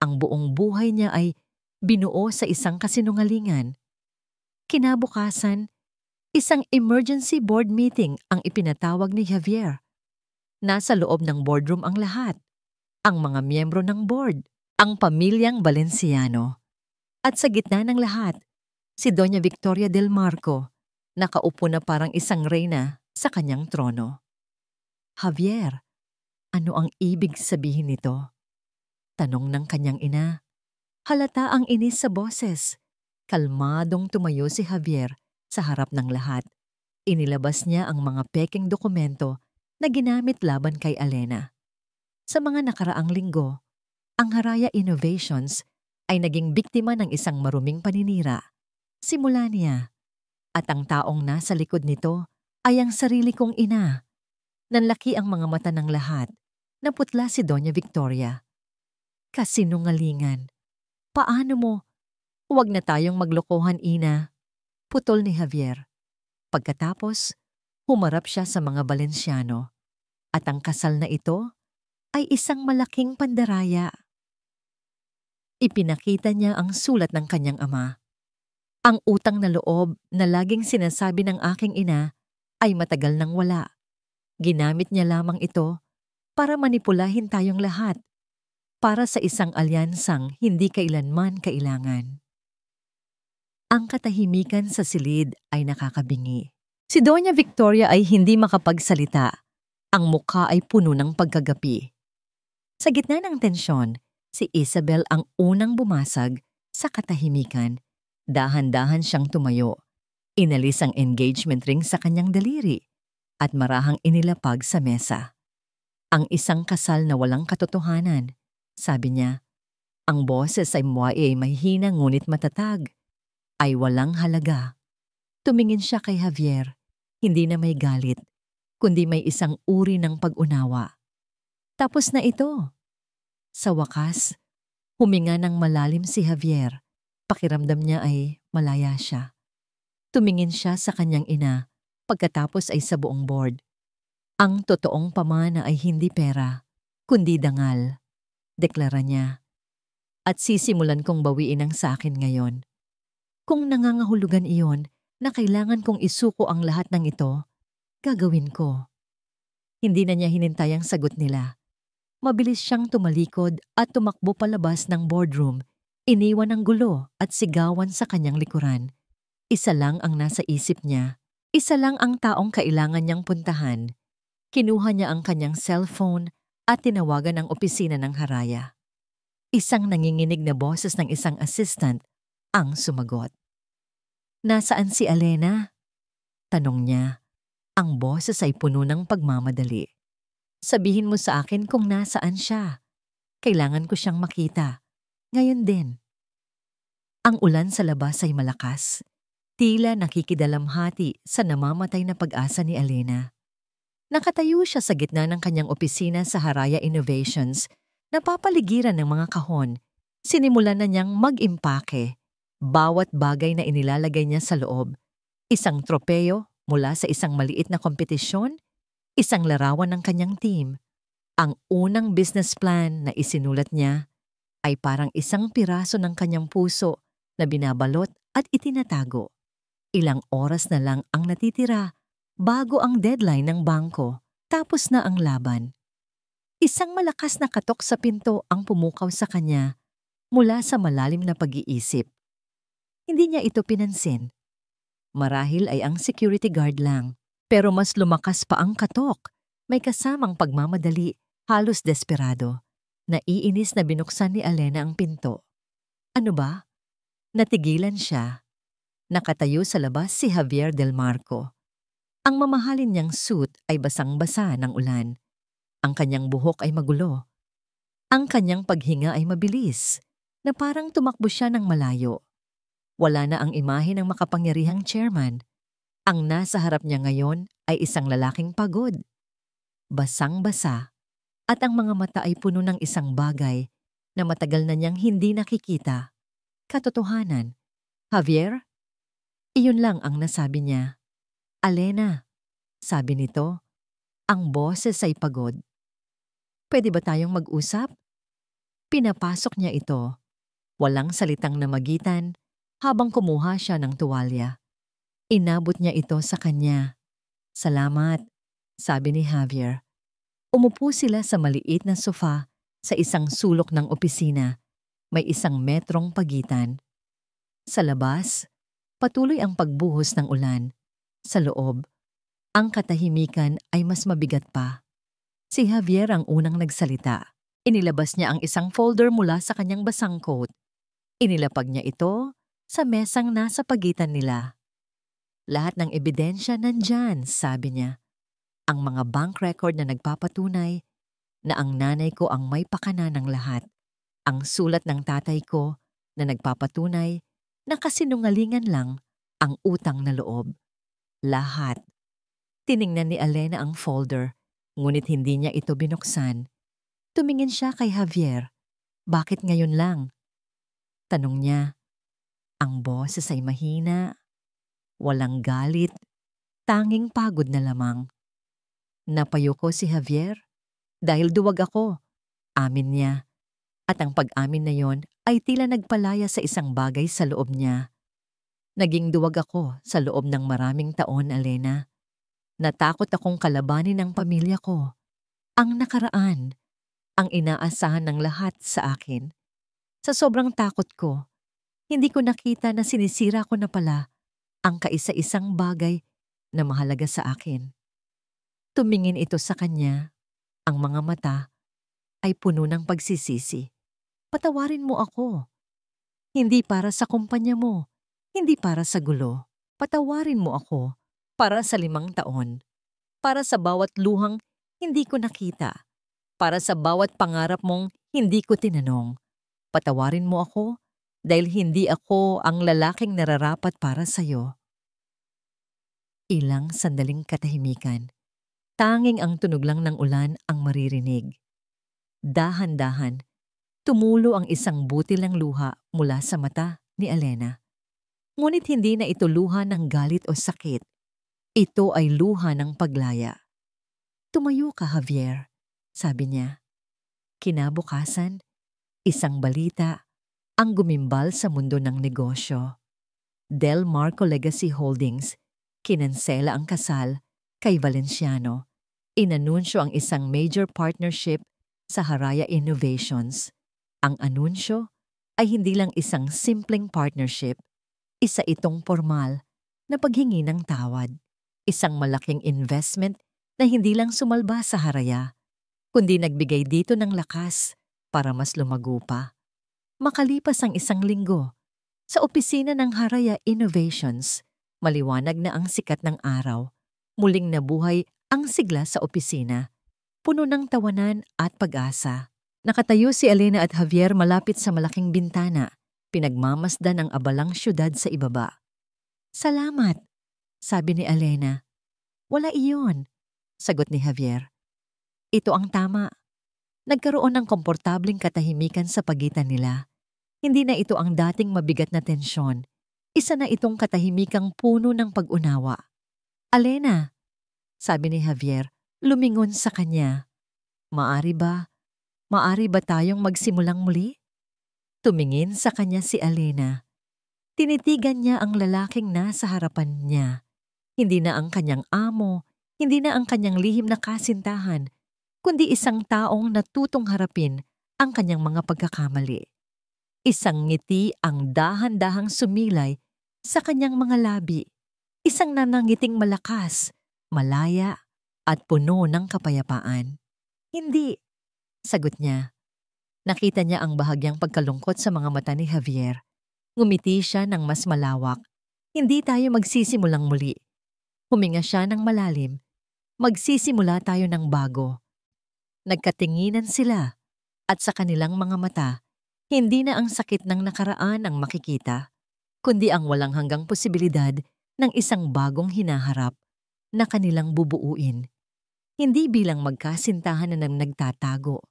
Ang buong buhay niya ay binuo sa isang kasinungalingan. Kinabukasan, isang emergency board meeting ang ipinatawag ni Javier. Nasa loob ng boardroom ang lahat, ang mga miyembro ng board, ang pamilyang Valenciano. At sa gitna ng lahat, si Doña Victoria del Marco, nakaupo na parang isang reyna sa kanyang trono. Javier, ano ang ibig sabihin nito? Tanong ng kanyang ina. Halata ang inis sa boses. Kalmadong tumayo si Javier sa harap ng lahat. Inilabas niya ang mga peking dokumento na ginamit laban kay Elena. Sa mga nakaraang linggo, ang Haraya Innovations ay naging biktima ng isang maruming paninira. Simula niya. At ang taong nasa likod nito ay ang sarili kong ina. Nanlaki ang mga mata ng lahat. Naputla si Doña Victoria. Kasinungalingan. Paano mo? Huwag na tayong maglokohan, ina. Putol ni Javier. Pagkatapos, humarap siya sa mga Valenciano. At ang kasal na ito ay isang malaking pandaraya. Ipinakita niya ang sulat ng kanyang ama. Ang utang na loob na laging sinasabi ng aking ina ay matagal nang wala. Ginamit niya lamang ito para manipulahin tayong lahat, para sa isang alyansang hindi kailanman kailangan. Ang katahimikan sa silid ay nakakabingi. Si Doña Victoria ay hindi makapagsalita. Ang mukha ay puno ng pagkagapi. Sa gitna ng tensyon, si Isabel ang unang bumasag sa katahimikan. Dahan-dahan siyang tumayo. Inalis ang engagement ring sa kanyang daliri at marahang inilapag sa mesa. Ang isang kasal na walang katotohanan, sabi niya. Ang boses ay mahina ngunit matatag. Ay walang halaga. Tumingin siya kay Javier, hindi na may galit, kundi may isang uri ng pag-unawa. Tapos na ito. Sa wakas, huminga ng malalim si Javier. Pakiramdam niya ay malaya siya. Tumingin siya sa kanyang ina, pagkatapos ay sa buong board. Ang totoong pamana ay hindi pera, kundi dangal, deklara niya. At sisimulan kong bawiin ang sa akin ngayon. Kung nangangahulugan iyon na kailangan kong isuko ang lahat ng ito, gagawin ko. Hindi na niya hinintay ang sagot nila. Mabilis siyang tumalikod at tumakbo palabas ng boardroom, iniwan ang gulo at sigawan sa kanyang likuran. Isa lang ang nasa isip niya. Isa lang ang taong kailangan niyang puntahan. Kinuha niya ang kanyang cellphone at tinawagan ang opisina ng Haraya. Isang nanginginig na boses ng isang assistant ang sumagot. Nasaan si Elena? Tanong niya. Ang boses ay puno ng pagmamadali. Sabihin mo sa akin kung nasaan siya. Kailangan ko siyang makita. Ngayon din. Ang ulan sa labas ay malakas. Tila nakikidalamhati sa namamatay na pag-asa ni Elena. Nakatayo siya sa gitna ng kanyang opisina sa Haraya Innovations, napapaligiran ng mga kahon. Sinimulan na niyang mag-impake. Bawat bagay na inilalagay niya sa loob. Isang tropeyo mula sa isang maliit na kompetisyon, isang larawan ng kanyang team. Ang unang business plan na isinulat niya ay parang isang piraso ng kanyang puso na binabalot at itinatago. Ilang oras na lang ang natitira bago ang deadline ng bangko, tapos na ang laban. Isang malakas na katok sa pinto ang pumukaw sa kanya mula sa malalim na pag-iisip. Hindi niya ito pinansin. Marahil ay ang security guard lang, pero mas lumakas pa ang katok. May kasamang pagmamadali, halos desperado. Naiinis na binuksan ni Elena ang pinto. Ano ba? Natigilan siya. Nakatayo sa labas si Javier del Marco. Ang mamahalin niyang suit ay basang-basa ng ulan. Ang kanyang buhok ay magulo. Ang kanyang paghinga ay mabilis. na parang tumakbo siya ng malayo. Wala na ang imahe ng makapangyarihang chairman. Ang nasa harap niya ngayon ay isang lalaking pagod, basang-basa, at ang mga mata ay puno ng isang bagay na matagal na niyang hindi nakikita. Katotohanan. Javier? Iyon lang ang nasabi niya. Alena, sabi nito, ang boses ay pagod. Pwede ba tayong mag-usap? Pinapasok niya ito. Walang salitang namagitan habang kumuha siya ng tuwalya. Inabot niya ito sa kanya. Salamat, sabi ni Javier. Umupo sila sa maliit na sofa sa isang sulok ng opisina. May 1 metrong pagitan. Sa labas, patuloy ang pagbuhos ng ulan. Sa loob, ang katahimikan ay mas mabigat pa. Si Javier ang unang nagsalita. Inilabas niya ang isang folder mula sa kanyang basang coat. Inilapag niya ito sa mesang nasa pagitan nila. Lahat ng ebidensya nandyan, sabi niya. Ang mga bank record na nagpapatunay na ang nanay ko ang may pakana ng lahat. Ang sulat ng tatay ko na nagpapatunay na kasinungalingan lang ang utang na loob. Lahat. Tiningnan ni Alena ang folder, ngunit hindi niya ito binuksan. Tumingin siya kay Javier. Bakit ngayon lang? Tanong niya. Ang boses ay mahina. Walang galit. Tanging pagod na lamang. Napayo ko si Javier dahil duwag ako. Amin niya. At ang pag-amin na yon ay tila nagpalaya sa isang bagay sa loob niya. Naging duwag ako sa loob ng maraming taon, Alena. Natakot akong kalabanin ang pamilya ko. Ang nakaraan, ang inaasahan ng lahat sa akin. Sa sobrang takot ko, hindi ko nakita na sinisira ko na pala ang kaisa-isang bagay na mahalaga sa akin. Tumingin ito sa kanya, ang mga mata ay puno ng pagsisisi. Patawarin mo ako. Hindi para sa kumpanya mo, hindi para sa gulo. Patawarin mo ako para sa 5 taon. Para sa bawat luhang hindi ko nakita. Para sa bawat pangarap mong hindi ko tinanong. Patawarin mo ako dahil hindi ako ang lalaking nararapat para sa'yo. Ilang sandaling katahimikan. Tanging ang tunog lang ng ulan ang maririnig. Dahan-dahan, tumulo ang isang butil ng luha mula sa mata ni Alena. Ngunit hindi na ito luha ng galit o sakit. Ito ay luha ng paglaya. Tumayo ka, Javier, sabi niya. Kinabukasan, isang balita ang gumimbal sa mundo ng negosyo. Del Marco Legacy Holdings, kinansela ang kasal kay Valenciano. Inanunsyo ang isang major partnership sa Haraya Innovations. Ang anunsyo ay hindi lang isang simpleng partnership, isa itong formal na paghingi ng tawad. Isang malaking investment na hindi lang sumalba sa Haraya, kundi nagbigay dito ng lakas para mas lumago pa. Makalipas ang 1 linggo, sa opisina ng Haraya Innovations, maliwanag na ang sikat ng araw. Muling nabuhay ang sigla sa opisina, puno ng tawanan at pag-asa. Nakatayo si Alena at Javier malapit sa malaking bintana, pinagmamasdan ang abalang syudad sa ibaba. Salamat, sabi ni Alena. Wala iyon, sagot ni Javier. Ito ang tama. Nagkaroon ng komportabling katahimikan sa pagitan nila. Hindi na ito ang dating mabigat na tensyon. Isa na itong katahimikang puno ng pag-unawa. Alena, sabi ni Javier, lumingon sa kanya. Maari ba tayong magsimulang muli? Tumingin sa kanya si Alena. Tinitigan niya ang lalaking nasa harapan niya. Hindi na ang kanyang amo, hindi na ang kanyang lihim na kasintahan, kundi isang taong natutong harapin ang kanyang mga pagkakamali. Isang ngiti ang dahan-dahang sumilay sa kanyang mga labi. Isang nanangiting malakas, malaya, at puno ng kapayapaan. Hindi, sagot niya. Nakita niya ang bahagyang pagkalungkot sa mga mata ni Javier. Ngumiti siya ng mas malawak. Hindi tayo magsisimulang muli. Huminga siya ng malalim. Magsisimula tayo ng bago. Nagkatinginan sila at sa kanilang mga mata, Hindi na ang sakit ng nakaraan ang makikita, kundi ang walang hanggang posibilidad ng isang bagong hinaharap na kanilang bubuuin. Hindi bilang magkasintahan na nagtatago,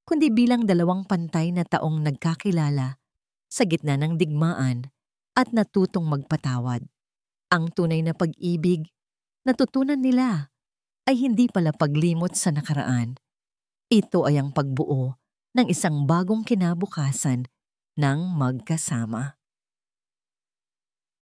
kundi bilang dalawang pantay na taong nagkakilala sa gitna ng digmaan at natutong magpatawad. Ang tunay na pag-ibig, natutunan nila, ay hindi pala paglimot sa nakaraan. Ito ay ang pagbuo ng isang bagong kinabukasan ng magkasama.